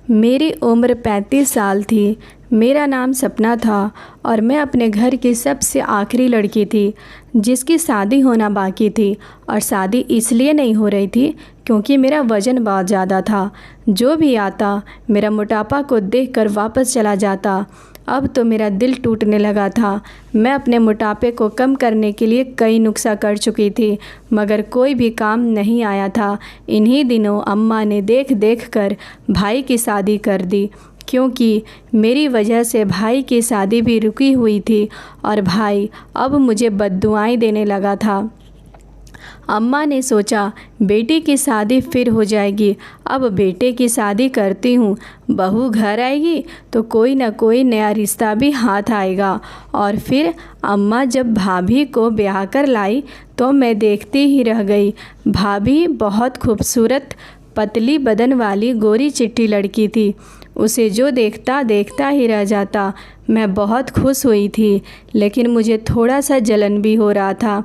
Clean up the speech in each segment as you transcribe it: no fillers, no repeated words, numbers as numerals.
मेरी उम्र 35 साल थी। मेरा नाम सपना था और मैं अपने घर की सबसे आखिरी लड़की थी जिसकी शादी होना बाकी थी। और शादी इसलिए नहीं हो रही थी क्योंकि मेरा वज़न बहुत ज़्यादा था। जो भी आता मेरा मोटापा को देखकर वापस चला जाता। अब तो मेरा दिल टूटने लगा था। मैं अपने मोटापे को कम करने के लिए कई नुस्खा कर चुकी थी मगर कोई भी काम नहीं आया था। इन्हीं दिनों अम्मा ने देख देख कर भाई की शादी कर दी क्योंकि मेरी वजह से भाई की शादी भी रुकी हुई थी और भाई अब मुझे बद्दुआएं देने लगा था। अम्मा ने सोचा बेटी की शादी फिर हो जाएगी, अब बेटे की शादी करती हूँ, बहू घर आएगी तो कोई ना कोई नया रिश्ता भी हाथ आएगा। और फिर अम्मा जब भाभी को ब्याह कर लाई तो मैं देखती ही रह गई। भाभी बहुत खूबसूरत पतली बदन वाली गोरी चिट्टी लड़की थी। उसे जो देखता देखता ही रह जाता। मैं बहुत खुश हुई थी लेकिन मुझे थोड़ा सा जलन भी हो रहा था।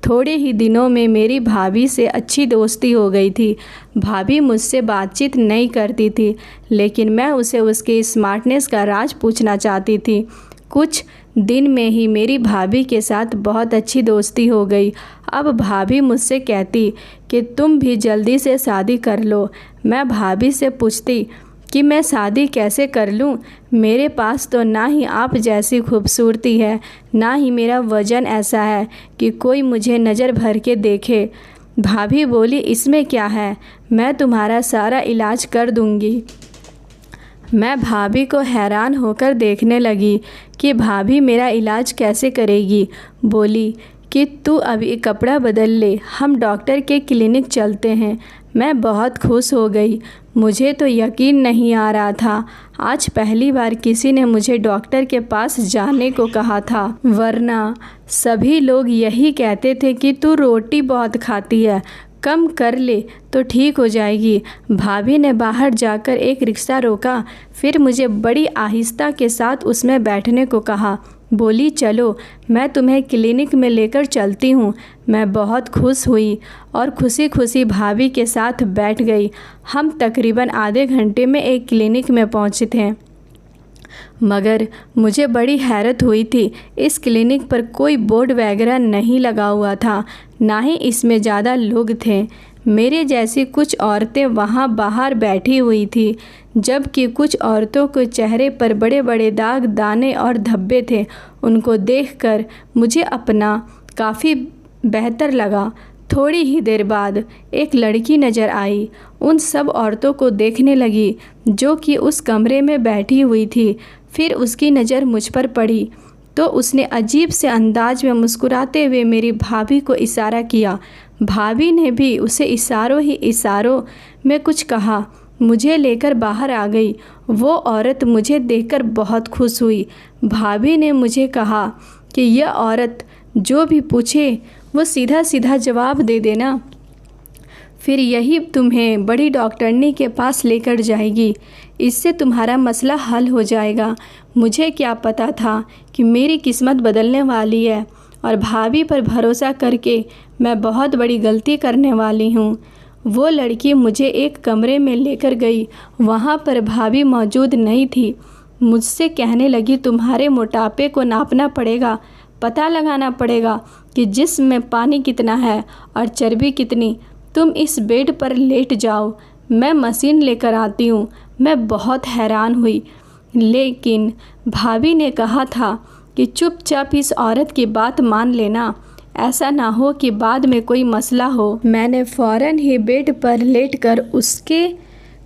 थोड़े ही दिनों में मेरी भाभी से अच्छी दोस्ती हो गई थी। भाभी मुझसे बातचीत नहीं करती थी लेकिन मैं उसे उसके स्मार्टनेस का राज पूछना चाहती थी। कुछ दिन में ही मेरी भाभी के साथ बहुत अच्छी दोस्ती हो गई। अब भाभी मुझसे कहती कि तुम भी जल्दी से शादी कर लो। मैं भाभी से पूछती कि मैं शादी कैसे कर लूं? मेरे पास तो ना ही आप जैसी खूबसूरती है, ना ही मेरा वज़न ऐसा है कि कोई मुझे नज़र भर के देखे। भाभी बोली इसमें क्या है, मैं तुम्हारा सारा इलाज कर दूंगी। मैं भाभी को हैरान होकर देखने लगी कि भाभी मेरा इलाज कैसे करेगी। बोली कि तू अभी कपड़ा बदल ले, हम डॉक्टर के क्लिनिक चलते हैं। मैं बहुत खुश हो गई। मुझे तो यकीन नहीं आ रहा था। आज पहली बार किसी ने मुझे डॉक्टर के पास जाने को कहा था, वरना सभी लोग यही कहते थे कि तू रोटी बहुत खाती है, कम कर ले तो ठीक हो जाएगी। भाभी ने बाहर जाकर एक रिक्शा रोका, फिर मुझे बड़ी आहिस्ता के साथ उसमें बैठने को कहा। बोली चलो मैं तुम्हें क्लिनिक में लेकर चलती हूँ। मैं बहुत खुश हुई और खुशी खुशी भाभी के साथ बैठ गई। हम तकरीबन आधे घंटे में एक क्लिनिक में पहुँचे थे मगर मुझे बड़ी हैरत हुई थी। इस क्लिनिक पर कोई बोर्ड वगैरह नहीं लगा हुआ था, ना ही इसमें ज़्यादा लोग थे। मेरे जैसी कुछ औरतें वहाँ बाहर बैठी हुई थी जबकि कुछ औरतों के चेहरे पर बड़े बड़े दाग, दाने और धब्बे थे। उनको देखकर मुझे अपना काफ़ी बेहतर लगा। थोड़ी ही देर बाद एक लड़की नज़र आई। उन सब औरतों को देखने लगी जो कि उस कमरे में बैठी हुई थी। फिर उसकी नज़र मुझ पर पड़ी तो उसने अजीब से अंदाज में मुस्कुराते हुए मेरी भाभी को इशारा किया। भाभी ने भी उसे इशारों ही इशारों में कुछ कहा। मुझे लेकर बाहर आ गई। वो औरत मुझे देखकर बहुत खुश हुई। भाभी ने मुझे कहा कि यह औरत जो भी पूछे वो सीधा सीधा जवाब दे देना, फिर यही तुम्हें बड़ी डॉक्टरनी के पास लेकर जाएगी। इससे तुम्हारा मसला हल हो जाएगा। मुझे क्या पता था कि मेरी किस्मत बदलने वाली है और भाभी पर भरोसा करके मैं बहुत बड़ी गलती करने वाली हूँ। वो लड़की मुझे एक कमरे में लेकर गई। वहाँ पर भाभी मौजूद नहीं थी। मुझसे कहने लगी तुम्हारे मोटापे को नापना पड़ेगा, पता लगाना पड़ेगा कि जिस्म में पानी कितना है और चर्बी कितनी। तुम इस बेड पर लेट जाओ, मैं मशीन लेकर आती हूँ। मैं बहुत हैरान हुई लेकिन भाभी ने कहा था कि चुपचाप इस औरत की बात मान लेना, ऐसा ना हो कि बाद में कोई मसला हो। मैंने फ़ौरन ही बेड पर लेटकर उसके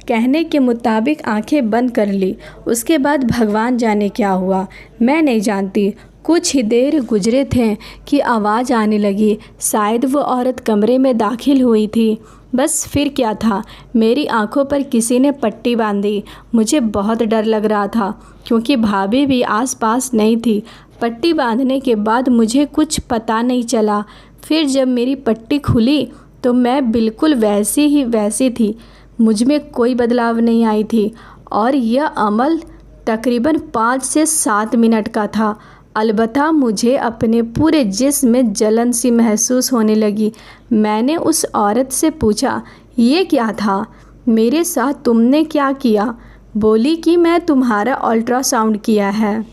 कहने के मुताबिक आंखें बंद कर ली। उसके बाद भगवान जाने क्या हुआ, मैं नहीं जानती। कुछ ही देर गुजरे थे कि आवाज़ आने लगी। शायद वो औरत कमरे में दाखिल हुई थी। बस फिर क्या था, मेरी आंखों पर किसी ने पट्टी बांधी। मुझे बहुत डर लग रहा था क्योंकि भाभी भी आसपास नहीं थी। पट्टी बांधने के बाद मुझे कुछ पता नहीं चला। फिर जब मेरी पट्टी खुली तो मैं बिल्कुल वैसी थी। मुझ में कोई बदलाव नहीं आई थी और यह अमल तकरीबन 5 से 7 मिनट का था। अलबत्ता मुझे अपने पूरे जिस्म में जलन सी महसूस होने लगी। मैंने उस औरत से पूछा ये क्या था, मेरे साथ तुमने क्या किया? बोली कि मैं तुम्हारा अल्ट्रासाउंड किया है।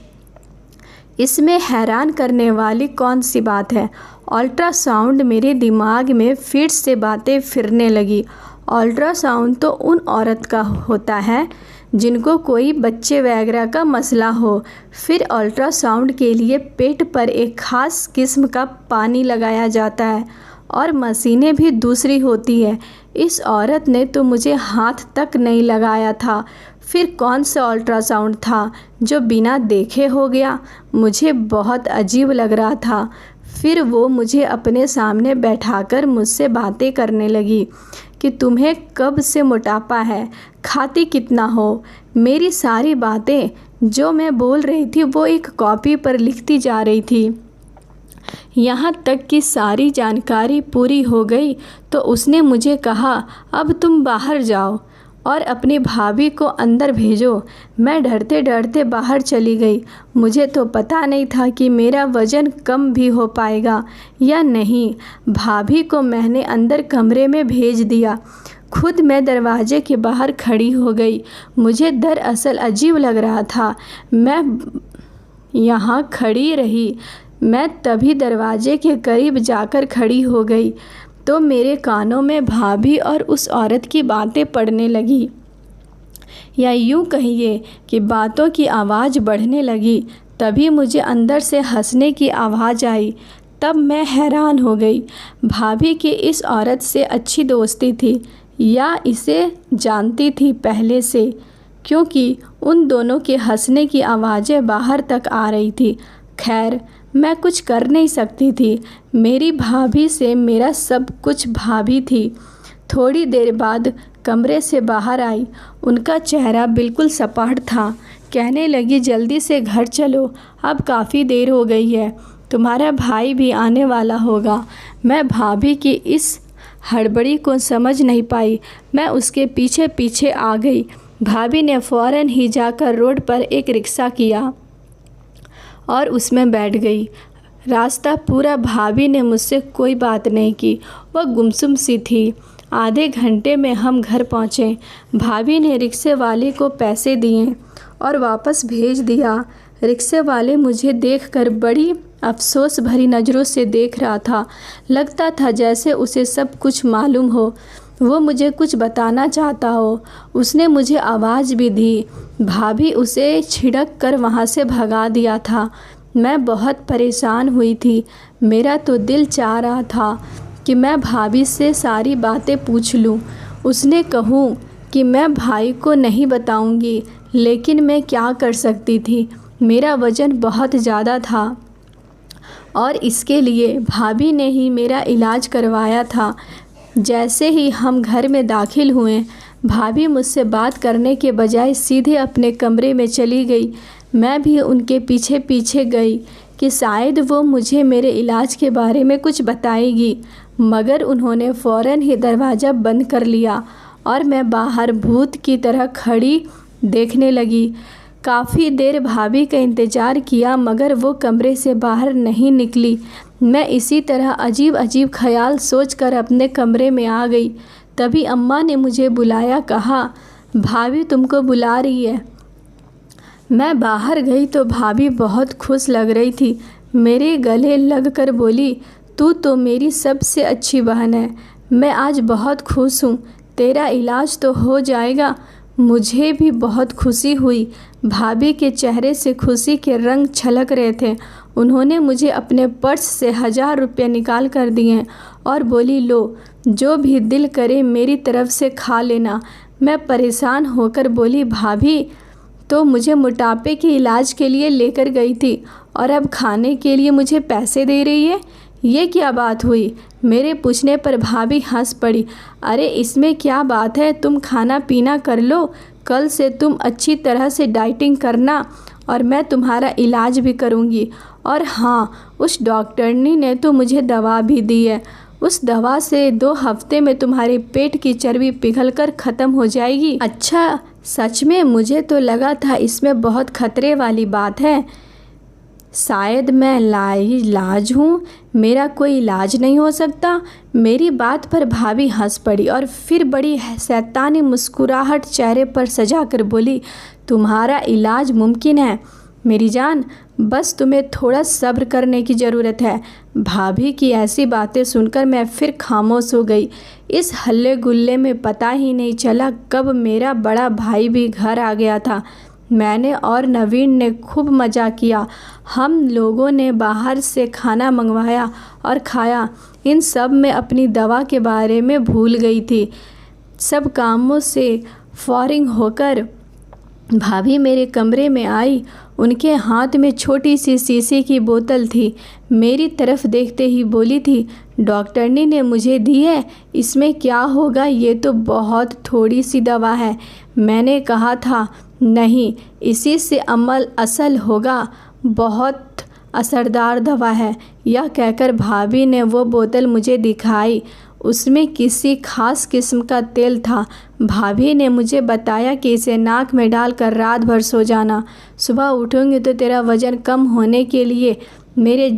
इसमें हैरान करने वाली कौन सी बात है? अल्ट्रासाउंड। मेरे दिमाग में फिर से बातें फिरने लगी। अल्ट्रासाउंड तो उन औरत का होता है जिनको कोई बच्चे वगैरह का मसला हो। फिर अल्ट्रासाउंड के लिए पेट पर एक ख़ास किस्म का पानी लगाया जाता है और मशीनें भी दूसरी होती है। इस औरत ने तो मुझे हाथ तक नहीं लगाया था। फिर कौन सा अल्ट्रासाउंड था जो बिना देखे हो गया? मुझे बहुत अजीब लग रहा था। फिर वो मुझे अपने सामने बैठाकर मुझसे बातें करने लगी कि तुम्हें कब से मोटापा है, खाती कितना हो। मेरी सारी बातें जो मैं बोल रही थी वो एक कॉपी पर लिखती जा रही थी। यहाँ तक कि सारी जानकारी पूरी हो गई तो उसने मुझे कहा, अब तुम बाहर जाओ और अपनी भाभी को अंदर भेजो। मैं डरते डरते बाहर चली गई। मुझे तो पता नहीं था कि मेरा वज़न कम भी हो पाएगा या नहीं। भाभी को मैंने अंदर कमरे में भेज दिया। खुद मैं दरवाजे के बाहर खड़ी हो गई। मुझे दरअसल अजीब लग रहा था। मैं यहाँ खड़ी रही। मैं तभी दरवाजे के करीब जाकर खड़ी हो गई तो मेरे कानों में भाभी और उस औरत की बातें पड़ने लगी, या यूँ कहिए कि बातों की आवाज़ बढ़ने लगी। तभी मुझे अंदर से हंसने की आवाज़ आई। तब मैं हैरान हो गई। भाभी की इस औरत से अच्छी दोस्ती थी या इसे जानती थी पहले से, क्योंकि उन दोनों के हंसने की आवाज़ें बाहर तक आ रही थी। खैर, मैं कुछ कर नहीं सकती थी। मेरी भाभी से मेरा सब कुछ भाभी थी। थोड़ी देर बाद कमरे से बाहर आई। उनका चेहरा बिल्कुल सपाट था। कहने लगी, जल्दी से घर चलो, अब काफ़ी देर हो गई है, तुम्हारा भाई भी आने वाला होगा। मैं भाभी की इस हड़बड़ी को समझ नहीं पाई। मैं उसके पीछे पीछे आ गई। भाभी ने फ़ौरन ही जाकर रोड पर एक रिक्शा किया और उसमें बैठ गई। रास्ता पूरा भाभी ने मुझसे कोई बात नहीं की। वह गुमसुम सी थी। आधे घंटे में हम घर पहुँचे। भाभी ने रिक्शे वाले को पैसे दिए और वापस भेज दिया। रिक्शे वाले मुझे देखकर बड़ी अफसोस भरी नज़रों से देख रहा था। लगता था जैसे उसे सब कुछ मालूम हो, वो मुझे कुछ बताना चाहता हो। उसने मुझे आवाज़ भी दी। भाभी उसे छिड़क कर वहाँ से भगा दिया था। मैं बहुत परेशान हुई थी। मेरा तो दिल चाह रहा था कि मैं भाभी से सारी बातें पूछ लूँ, उसने कहूँ कि मैं भाई को नहीं बताऊँगी, लेकिन मैं क्या कर सकती थी। मेरा वज़न बहुत ज़्यादा था और इसके लिए भाभी ने ही मेरा इलाज करवाया था। जैसे ही हम घर में दाखिल हुए, भाभी मुझसे बात करने के बजाय सीधे अपने कमरे में चली गई। मैं भी उनके पीछे पीछे गई कि शायद वो मुझे मेरे इलाज के बारे में कुछ बताएगी, मगर उन्होंने फ़ौरन ही दरवाज़ा बंद कर लिया और मैं बाहर भूत की तरह खड़ी देखने लगी। काफ़ी देर भाभी का इंतज़ार किया, मगर वो कमरे से बाहर नहीं निकली। मैं इसी तरह अजीब अजीब ख्याल सोचकर अपने कमरे में आ गई। तभी अम्मा ने मुझे बुलाया, कहा, भाभी तुमको बुला रही है। मैं बाहर गई तो भाभी बहुत खुश लग रही थी। मेरे गले लगकर बोली, तू तो मेरी सबसे अच्छी बहन है। मैं आज बहुत खुश हूँ। तेरा इलाज तो हो जाएगा। मुझे भी बहुत खुशी हुई। भाभी के चेहरे से खुशी के रंग छलक रहे थे। उन्होंने मुझे अपने पर्स से 1000 रुपये निकाल कर दिए और बोली, लो, जो भी दिल करे मेरी तरफ से खा लेना। मैं परेशान होकर बोली, भाभी तो मुझे मोटापे के इलाज के लिए लेकर गई थी और अब खाने के लिए मुझे पैसे दे रही है, ये क्या बात हुई? मेरे पूछने पर भाभी हंस पड़ी। अरे इसमें क्या बात है, तुम खाना पीना कर लो। कल से तुम अच्छी तरह से डाइटिंग करना और मैं तुम्हारा इलाज भी करूँगी। और हाँ, उस डॉक्टरनी ने तो मुझे दवा भी दी है। उस दवा से 2 हफ्ते में तुम्हारे पेट की चर्बी पिघलकर ख़त्म हो जाएगी। अच्छा, सच में? मुझे तो लगा था इसमें बहुत खतरे वाली बात है। शायद मैं लाइलाज हूँ, मेरा कोई इलाज नहीं हो सकता। मेरी बात पर भाभी हंस पड़ी और फिर बड़ी शैतानी मुस्कुराहट चेहरे पर सजा कर बोली, तुम्हारा इलाज मुमकिन है मेरी जान, बस तुम्हें थोड़ा सब्र करने की ज़रूरत है। भाभी की ऐसी बातें सुनकर मैं फिर खामोश हो गई। इस हल्ले गुल्ले में पता ही नहीं चला कब मेरा बड़ा भाई भी घर आ गया था। मैंने और नवीन ने खूब मज़ा किया। हम लोगों ने बाहर से खाना मंगवाया और खाया। इन सब में अपनी दवा के बारे में भूल गई थी। सब कामों से फारिग होकर भाभी मेरे कमरे में आई। उनके हाथ में छोटी सी शीशे की बोतल थी। मेरी तरफ देखते ही बोली थी, डॉक्टरनी ने मुझे दी है, इसमें क्या होगा, ये तो बहुत थोड़ी सी दवा है। मैंने कहा था नहीं, इसी से अमल असल होगा, बहुत असरदार दवा है। यह कहकर भाभी ने वो बोतल मुझे दिखाई। उसमें किसी खास किस्म का तेल था। भाभी ने मुझे बताया कि इसे नाक में डालकर रात भर सो जाना, सुबह उठूंगी तो तेरा वज़न कम होने के लिए मेरे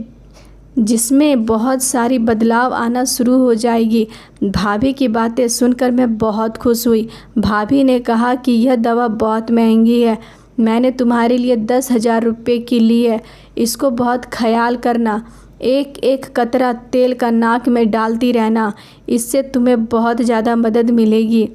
जिसमें बहुत सारी बदलाव आना शुरू हो जाएगी। भाभी की बातें सुनकर मैं बहुत खुश हुई। भाभी ने कहा कि यह दवा बहुत महंगी है, मैंने तुम्हारे लिए 10,000 रुपये की ली है, इसको बहुत ख्याल करना, एक एक कतरा तेल का नाक में डालती रहना, इससे तुम्हें बहुत ज़्यादा मदद मिलेगी।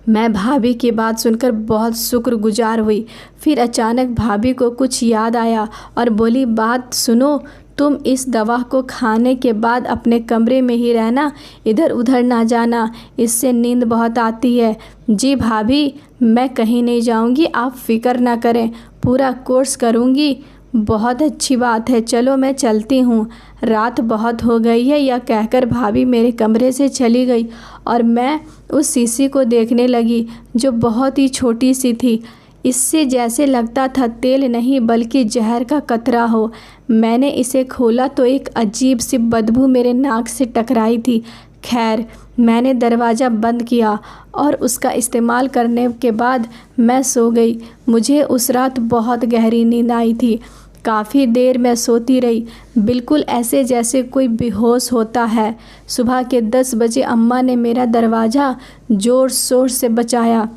मैं भाभी की बात सुनकर बहुत शुक्रगुजार हुई। फिर अचानक भाभी को कुछ याद आया और बोली, बात सुनो, तुम इस दवा को खाने के बाद अपने कमरे में ही रहना, इधर उधर ना जाना, इससे नींद बहुत आती है। जी भाभी, मैं कहीं नहीं जाऊंगी, आप फिक्र ना करें, पूरा कोर्स करूंगी। बहुत अच्छी बात है, चलो मैं चलती हूँ, रात बहुत हो गई है। यह कहकर भाभी मेरे कमरे से चली गई और मैं उस शीशी को देखने लगी जो बहुत ही छोटी सी थी। इससे जैसे लगता था तेल नहीं बल्कि जहर का कतरा हो। मैंने इसे खोला तो एक अजीब सी बदबू मेरे नाक से टकराई थी। खैर, मैंने दरवाज़ा बंद किया और उसका इस्तेमाल करने के बाद मैं सो गई। मुझे उस रात बहुत गहरी नींद आई थी। काफ़ी देर मैं सोती रही, बिल्कुल ऐसे जैसे कोई बेहोश होता है। सुबह के 10 बजे अम्मा ने मेरा दरवाज़ा ज़ोर शोर से बजाया।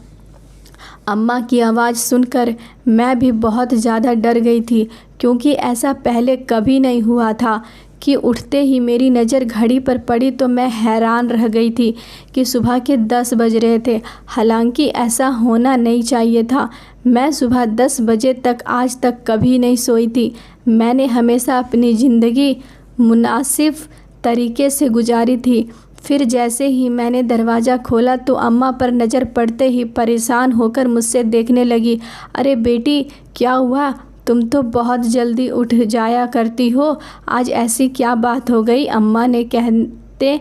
अम्मा की आवाज़ सुनकर मैं भी बहुत ज़्यादा डर गई थी, क्योंकि ऐसा पहले कभी नहीं हुआ था कि उठते ही मेरी नज़र घड़ी पर पड़ी तो मैं हैरान रह गई थी कि सुबह के 10 बज रहे थे। हालांकि ऐसा होना नहीं चाहिए था। मैं सुबह 10 बजे तक आज तक कभी नहीं सोई थी। मैंने हमेशा अपनी ज़िंदगी मुनासिब तरीके से गुजारी थी। फिर जैसे ही मैंने दरवाज़ा खोला तो अम्मा पर नज़र पड़ते ही परेशान होकर मुझसे देखने लगी। अरे बेटी, क्या हुआ? तुम तो बहुत जल्दी उठ जाया करती हो, आज ऐसी क्या बात हो गई? अम्मा ने कहते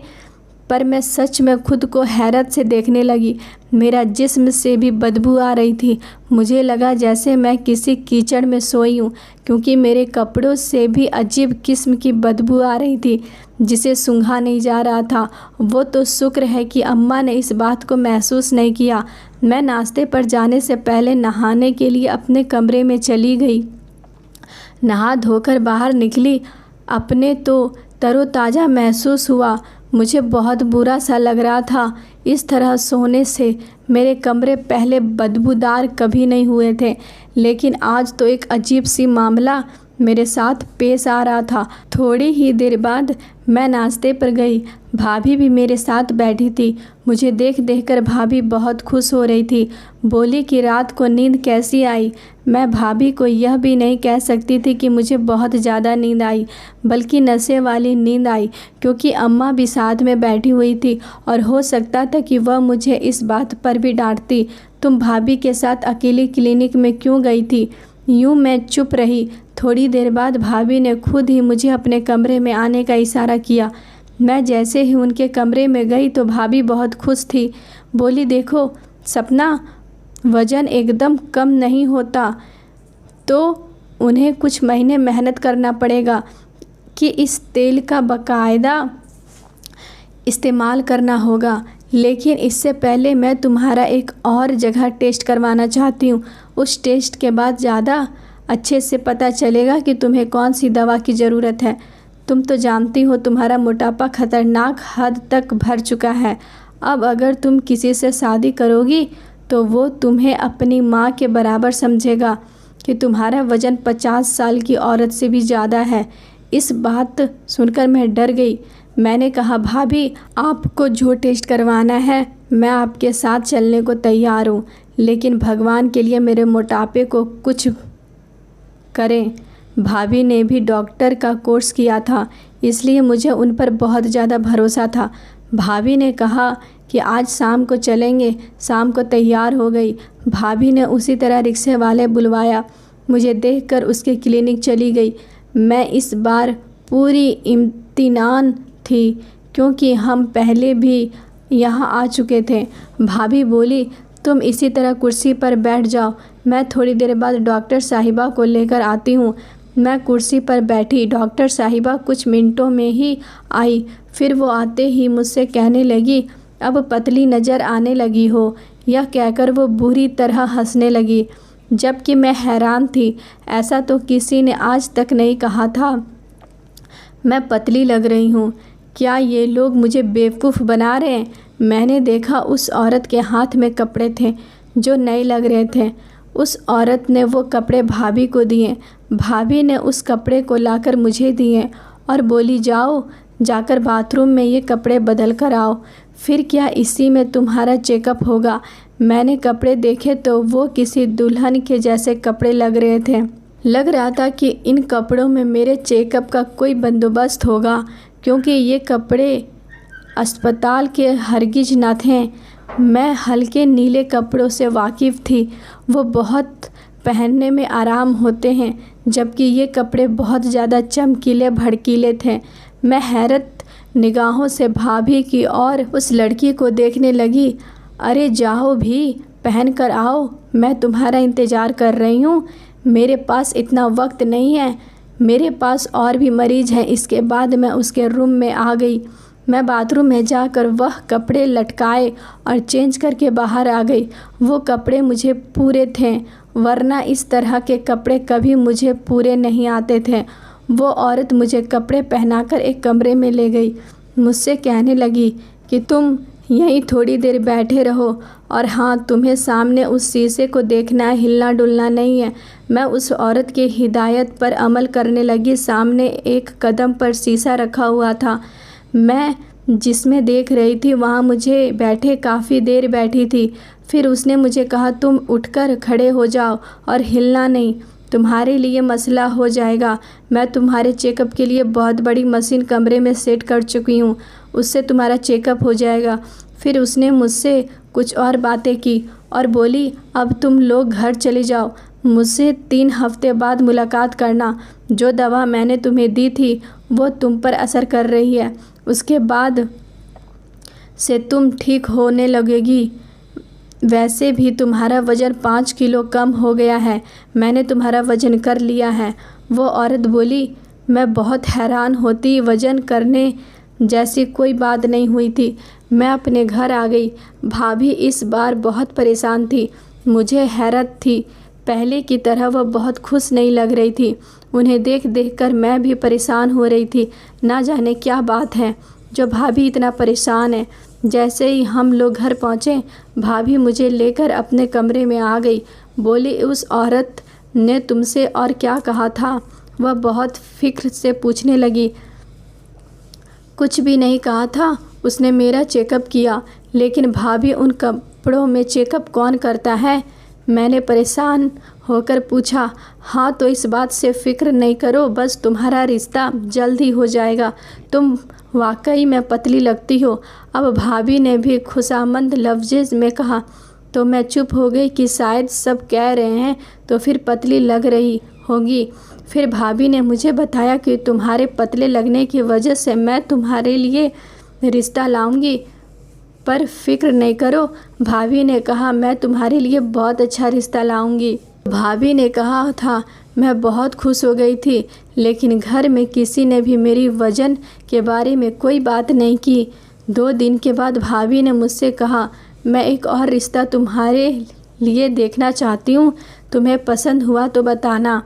पर मैं सच में खुद को हैरत से देखने लगी। मेरा जिस्म से भी बदबू आ रही थी। मुझे लगा जैसे मैं किसी कीचड़ में सोई हूँ, क्योंकि मेरे कपड़ों से भी अजीब किस्म की बदबू आ रही थी जिसे सूंघा नहीं जा रहा था। वो तो शुक्र है कि अम्मा ने इस बात को महसूस नहीं किया। मैं नाश्ते पर जाने से पहले नहाने के लिए अपने कमरे में चली गई। नहा धोकर बाहर निकली। अपने तो तरोताज़ा महसूस हुआ। मुझे बहुत बुरा सा लग रहा था। इस तरह सोने से मेरे कमरे पहले बदबूदार कभी नहीं हुए थे, लेकिन आज तो एक अजीब सी मामला मेरे साथ पेश आ रहा था। थोड़ी ही देर बाद मैं नाश्ते पर गई। भाभी भी मेरे साथ बैठी थी। मुझे देख देखकर भाभी बहुत खुश हो रही थी। बोली कि रात को नींद कैसी आई? मैं भाभी को यह भी नहीं कह सकती थी कि मुझे बहुत ज़्यादा नींद आई, बल्कि नशे वाली नींद आई, क्योंकि अम्मा भी साथ में बैठी हुई थी और हो सकता था कि वह मुझे इस बात पर भी डांटती। तुम भाभी के साथ अकेली क्लिनिक में क्यों गई थी? यूँ मैं चुप रही। थोड़ी देर बाद भाभी ने खुद ही मुझे अपने कमरे में आने का इशारा किया। मैं जैसे ही उनके कमरे में गई तो भाभी बहुत खुश थी। बोली, देखो सपना, वज़न एकदम कम नहीं होता तो उन्हें कुछ महीने मेहनत करना पड़ेगा कि इस तेल का बाकायदा इस्तेमाल करना होगा। लेकिन इससे पहले मैं तुम्हारा एक और जगह टेस्ट करवाना चाहती हूँ। उस टेस्ट के बाद ज़्यादा अच्छे से पता चलेगा कि तुम्हें कौन सी दवा की ज़रूरत है। तुम तो जानती हो तुम्हारा मोटापा खतरनाक हद तक भर चुका है। अब अगर तुम किसी से शादी करोगी तो वो तुम्हें अपनी माँ के बराबर समझेगा कि तुम्हारा वज़न 50 साल की औरत से भी ज़्यादा है। इस बात सुनकर मैं डर गई। मैंने कहा, भाभी, आपको जो टेस्ट करवाना है मैं आपके साथ चलने को तैयार हूँ, लेकिन भगवान के लिए मेरे मोटापे को कुछ करें। भाभी ने भी डॉक्टर का कोर्स किया था, इसलिए मुझे उन पर बहुत ज़्यादा भरोसा था। भाभी ने कहा कि आज शाम को चलेंगे। शाम को तैयार हो गई। भाभी ने उसी तरह रिक्शे वाले बुलवाया। मुझे देखकर उसके क्लिनिक चली गई। मैं इस बार पूरी इम्तिनान थी, क्योंकि हम पहले भी यहाँ आ चुके थे। भाभी बोली, तुम इसी तरह कुर्सी पर बैठ जाओ, मैं थोड़ी देर बाद डॉक्टर साहिबा को लेकर आती हूँ। मैं कुर्सी पर बैठी। डॉक्टर साहिबा कुछ मिनटों में ही आई। फिर वो आते ही मुझसे कहने लगी, अब पतली नज़र आने लगी हो। यह कहकर वो बुरी तरह हंसने लगी, जबकि मैं हैरान थी। ऐसा तो किसी ने आज तक नहीं कहा था। मैं पतली लग रही हूँ। क्या ये लोग मुझे बेवकूफ़ बना रहे हैं? मैंने देखा उस औरत के हाथ में कपड़े थे जो नए लग रहे थे। उस औरत ने वो कपड़े भाभी को दिए। भाभी ने उस कपड़े को लाकर मुझे दिए और बोली, जाओ, जाकर बाथरूम में ये कपड़े बदल कर आओ, फिर क्या इसी में तुम्हारा चेकअप होगा। मैंने कपड़े देखे तो वो किसी दुल्हन के जैसे कपड़े लग रहे थे। लग रहा था कि इन कपड़ों में मेरे चेकअप का कोई बंदोबस्त होगा, क्योंकि ये कपड़े अस्पताल के हरगिज न थे। मैं हल्के नीले कपड़ों से वाकिफ़ थी। वो बहुत पहनने में आराम होते हैं, जबकि ये कपड़े बहुत ज़्यादा चमकीले भड़कीले थे। मैं हैरत निगाहों से भाभी की और उस लड़की को देखने लगी। अरे जाओ भी, पहन कर आओ, मैं तुम्हारा इंतज़ार कर रही हूँ। मेरे पास इतना वक्त नहीं है, मेरे पास और भी मरीज़ हैं। इसके बाद मैं उसके रूम में आ गई। मैं बाथरूम में जाकर वह कपड़े लटकाए और चेंज करके बाहर आ गई। वो कपड़े मुझे पूरे थे, वरना इस तरह के कपड़े कभी मुझे पूरे नहीं आते थे। वो औरत मुझे कपड़े पहनाकर एक कमरे में ले गई। मुझसे कहने लगी कि तुम यहीं थोड़ी देर बैठे रहो, और हाँ, तुम्हें सामने उस शीशे को देखना है, हिलना डुलना नहीं है। मैं उस औरत की हिदायत पर अमल करने लगी। सामने एक कदम पर शीशा रखा हुआ था। मैं जिसमें देख रही थी वहाँ मुझे बैठे काफ़ी देर बैठी थी। फिर उसने मुझे कहा, तुम उठकर खड़े हो जाओ और हिलना नहीं, तुम्हारे लिए मसला हो जाएगा। मैं तुम्हारे चेकअप के लिए बहुत बड़ी मशीन कमरे में सेट कर चुकी हूँ, उससे तुम्हारा चेकअप हो जाएगा। फिर उसने मुझसे कुछ और बातें की और बोली, अब तुम लोग घर चले जाओ, मुझसे 3 हफ्ते बाद मुलाकात करना। जो दवा मैंने तुम्हें दी थी वो तुम पर असर कर रही है, उसके बाद से तुम ठीक होने लगेगी। वैसे भी तुम्हारा वज़न 5 किलो कम हो गया है, मैंने तुम्हारा वज़न कर लिया है। वो औरत बोली। मैं बहुत हैरान होती, वज़न करने जैसी कोई बात नहीं हुई थी। मैं अपने घर आ गई। भाभी इस बार बहुत परेशान थी। मुझे हैरत थी, पहले की तरह वह बहुत खुश नहीं लग रही थी। उन्हें देख देख कर मैं भी परेशान हो रही थी। ना जाने क्या बात है जो भाभी इतना परेशान है। जैसे ही हम लोग घर पहुँचे, भाभी मुझे लेकर अपने कमरे में आ गई। बोली, उस औरत ने तुमसे और क्या कहा था? वह बहुत फिक्र से पूछने लगी। कुछ भी नहीं कहा था, उसने मेरा चेकअप किया। लेकिन भाभी, उन कपड़ों में चेकअप कौन करता है? मैंने परेशान होकर पूछा। हाँ, तो इस बात से फ़िक्र नहीं करो, बस तुम्हारा रिश्ता जल्द ही हो जाएगा। तुम वाकई में पतली लगती हो। अब भाभी ने भी खुशामंद लफ्ज़ में कहा। तो मैं चुप हो गई कि शायद सब कह रहे हैं तो फिर पतली लग रही होगी। फिर भाभी ने मुझे बताया कि तुम्हारे पतले लगने की वजह से मैं तुम्हारे लिए रिश्ता लाऊंगी, पर फिक्र नहीं करो। भाभी ने कहा, मैं तुम्हारे लिए बहुत अच्छा रिश्ता लाऊंगी। भाभी ने कहा था। मैं बहुत खुश हो गई थी, लेकिन घर में किसी ने भी मेरी वज़न के बारे में कोई बात नहीं की। 2 दिन के बाद भाभी ने मुझसे कहा, मैं एक और रिश्ता तुम्हारे लिए देखना चाहती हूँ। तुम्हें पसंद हुआ तो बताना।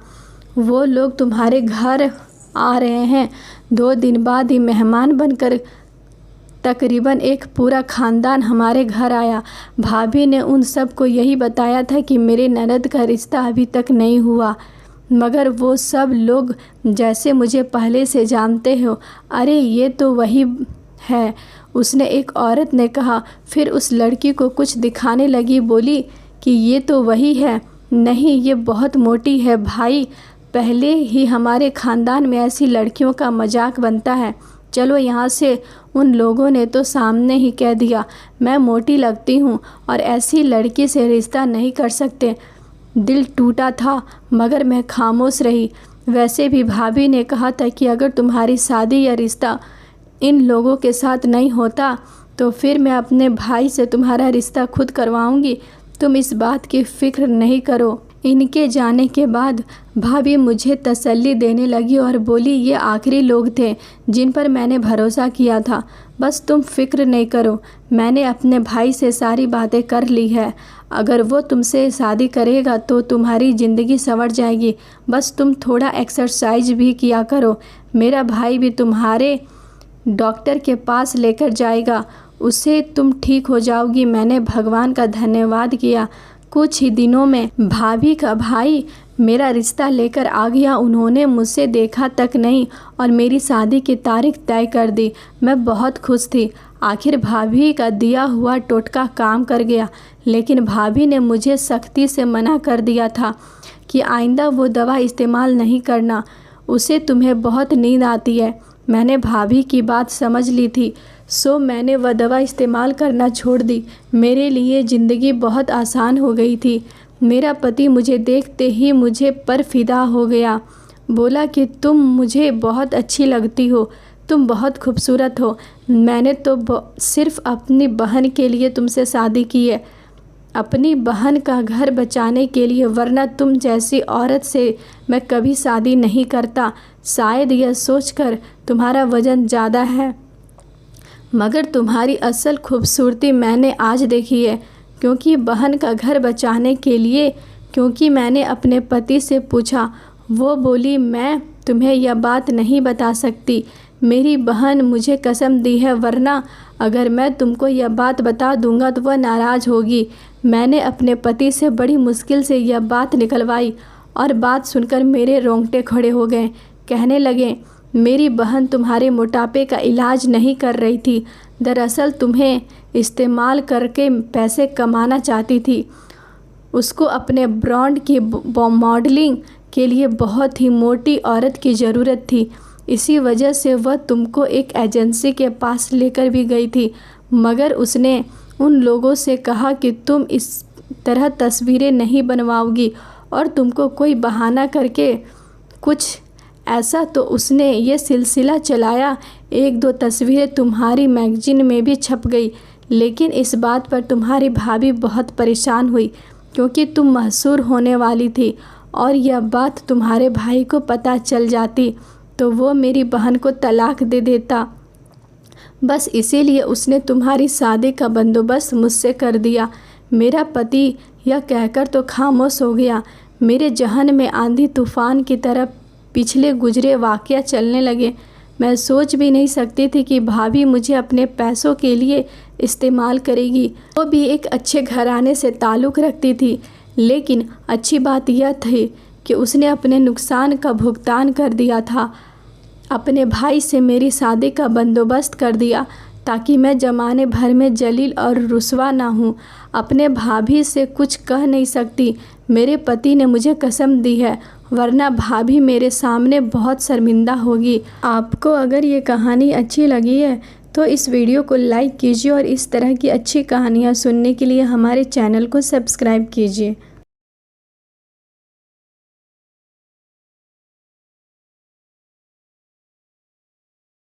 वो लोग तुम्हारे घर आ रहे हैं। 2 दिन बाद ही मेहमान बनकर तकरीबन एक पूरा ख़ानदान हमारे घर आया। भाभी ने उन सब को यही बताया था कि मेरे ननद का रिश्ता अभी तक नहीं हुआ, मगर वो सब लोग जैसे मुझे पहले से जानते हो। अरे ये तो वही है, उसने एक औरत ने कहा। फिर उस लड़की को कुछ दिखाने लगी, बोली कि ये तो वही है। नहीं, ये बहुत मोटी है भाई, पहले ही हमारे ख़ानदान में ऐसी लड़कियों का मजाक बनता है। चलो यहाँ से। उन लोगों ने तो सामने ही कह दिया, मैं मोटी लगती हूँ और ऐसी लड़की से रिश्ता नहीं कर सकते। दिल टूटा था मगर मैं खामोश रही। वैसे भी भाभी ने कहा था कि अगर तुम्हारी शादी या रिश्ता इन लोगों के साथ नहीं होता तो फिर मैं अपने भाई से तुम्हारा रिश्ता खुद करवाऊंगी। तुम इस बात की फ़िक्र नहीं करो। इनके जाने के बाद भाभी मुझे तसल्ली देने लगी और बोली, ये आखिरी लोग थे जिन पर मैंने भरोसा किया था। बस तुम फ़िक्र नहीं करो, मैंने अपने भाई से सारी बातें कर ली है। अगर वो तुमसे शादी करेगा तो तुम्हारी ज़िंदगी संवर जाएगी। बस तुम थोड़ा एक्सरसाइज भी किया करो। मेरा भाई भी तुम्हारे डॉक्टर के पास लेकर जाएगा, उससे तुम ठीक हो जाओगी। मैंने भगवान का धन्यवाद किया। कुछ ही दिनों में भाभी का भाई मेरा रिश्ता लेकर आ गया। उन्होंने मुझसे देखा तक नहीं और मेरी शादी की तारीख तय कर दी। मैं बहुत खुश थी। आखिर भाभी का दिया हुआ टोटका काम कर गया। लेकिन भाभी ने मुझे सख्ती से मना कर दिया था कि आइंदा वो दवा इस्तेमाल नहीं करना, उसे तुम्हें बहुत नींद आती है। मैंने भाभी की बात समझ ली थी, सो मैंने वह दवा इस्तेमाल करना छोड़ दी। मेरे लिए ज़िंदगी बहुत आसान हो गई थी। मेरा पति मुझे देखते ही मुझे पर फिदा हो गया। बोला कि तुम मुझे बहुत अच्छी लगती हो, तुम बहुत खूबसूरत हो। मैंने तो सिर्फ़ अपनी बहन के लिए तुमसे शादी की है, अपनी बहन का घर बचाने के लिए, वरना तुम जैसी औरत से मैं कभी शादी नहीं करता। शायद यह सोचकर तुम्हारा वज़न ज़्यादा है, मगर तुम्हारी असल खूबसूरती मैंने आज देखी है। क्योंकि बहन का घर बचाने के लिए, क्योंकि मैंने अपने पति से पूछा। वो बोली, मैं तुम्हें यह बात नहीं बता सकती। मेरी बहन मुझे कसम दी है, वरना अगर मैं तुमको यह बात बता दूंगा तो वह नाराज़ होगी। मैंने अपने पति से बड़ी मुश्किल से यह बात निकलवाई और बात सुनकर मेरे रोंगटे खड़े हो गए। कहने लगे, मेरी बहन तुम्हारे मोटापे का इलाज नहीं कर रही थी, दरअसल तुम्हें इस्तेमाल करके पैसे कमाना चाहती थी। उसको अपने ब्रांड की मॉडलिंग के लिए बहुत ही मोटी औरत की ज़रूरत थी। इसी वजह से वह तुमको एक एजेंसी के पास लेकर भी गई थी, मगर उसने उन लोगों से कहा कि तुम इस तरह तस्वीरें नहीं बनवाओगी और तुमको कोई बहाना करके कुछ ऐसा, तो उसने ये सिलसिला चलाया। 1-2 तस्वीरें तुम्हारी मैगजीन में भी छप गई। लेकिन इस बात पर तुम्हारी भाभी बहुत परेशान हुई क्योंकि तुम मशहूर होने वाली थी, और यह बात तुम्हारे भाई को पता चल जाती तो वो मेरी बहन को तलाक दे देता। बस इसीलिए उसने तुम्हारी शादी का बंदोबस्त मुझसे कर दिया। मेरा पति यह कहकर तो खामोश हो गया। मेरे जहन में आंधी तूफान की तरह पिछले गुजरे वाक़या चलने लगे। मैं सोच भी नहीं सकती थी कि भाभी मुझे अपने पैसों के लिए इस्तेमाल करेगी। वो भी एक अच्छे घराने से ताल्लुक़ रखती थी, लेकिन अच्छी बात यह थी कि उसने अपने नुकसान का भुगतान कर दिया था। अपने भाई से मेरी शादी का बंदोबस्त कर दिया ताकि मैं ज़माने भर में जलील और रुस्वा ना हूँ। अपने भाभी से कुछ कह नहीं सकती। मेरे पति ने मुझे कसम दी है, वरना भाभी मेरे सामने बहुत शर्मिंदा होगी। आपको अगर ये कहानी अच्छी लगी है तो इस वीडियो को लाइक कीजिए और इस तरह की अच्छी कहानियाँ सुनने के लिए हमारे चैनल को सब्सक्राइब कीजिए।